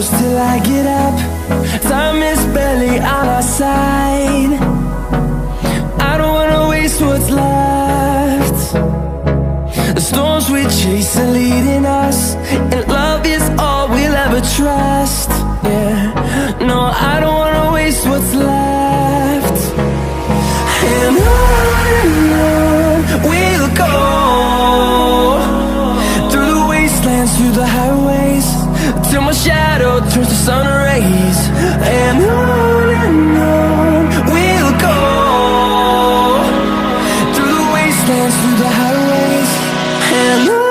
close till I get up. Time is barely on our side. I don't wanna waste what's left. The storms we chase are leading us, and love is all we'll ever trust. Yeah, no, I don't wanna waste what's left. And on we'll go, through the wastelands, through the highways, till my shadow turns to sun rays. And on we'll go, through the wastelands, through the highways, and on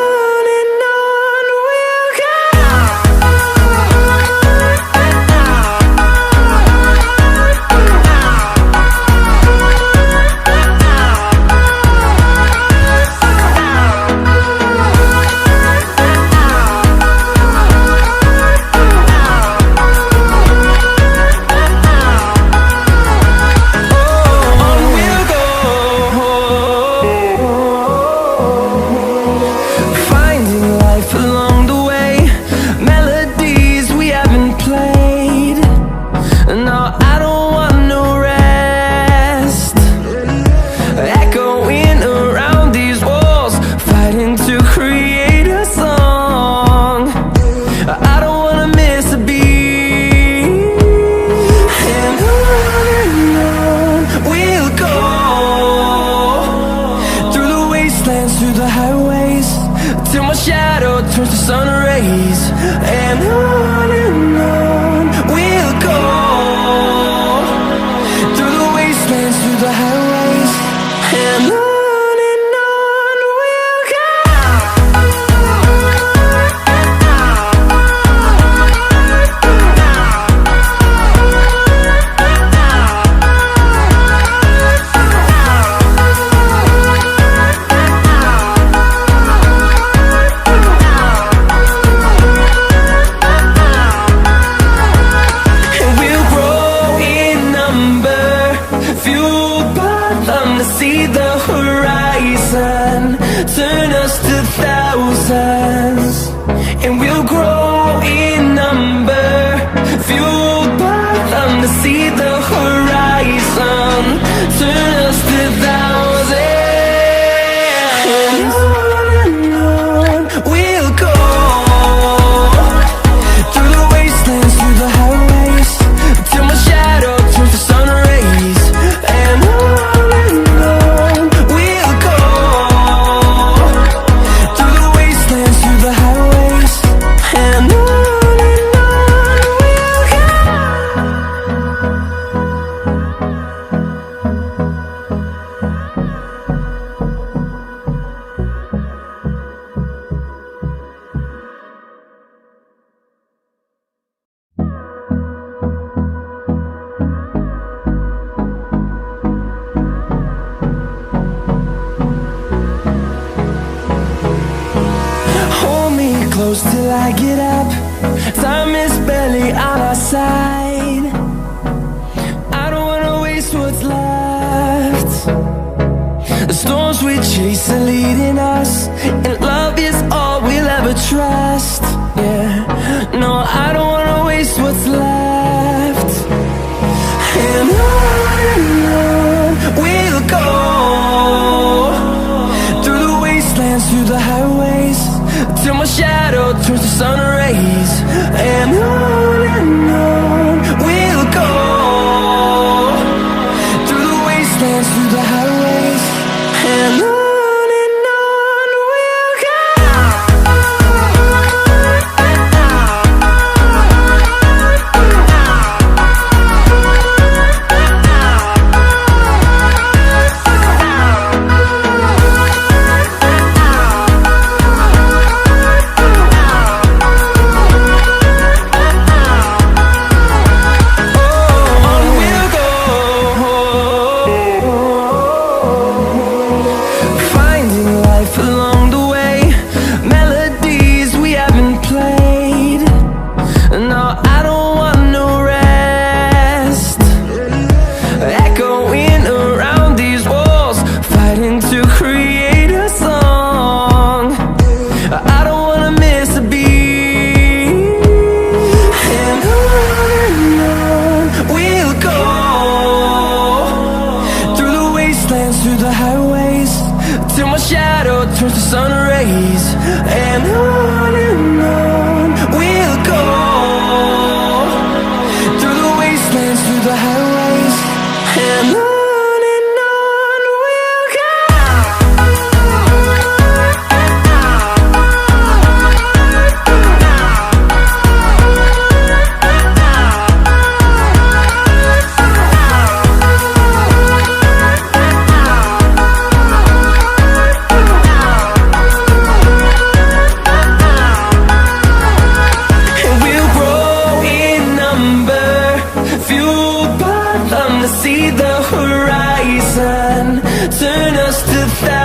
we'll go. Close till I get up. Time is barely on our side. I don't wanna waste what's left. The storms we chase are leading us, and love is all we'll ever trust. Yeah, no, I don't wanna waste what's left. And on we'll go, through the wastelands, through the highways, till my shadow turns to sun rays. And on we'll go, through the wastelands, through the highways, and on we'll go. see the horizon, turn us to thousands.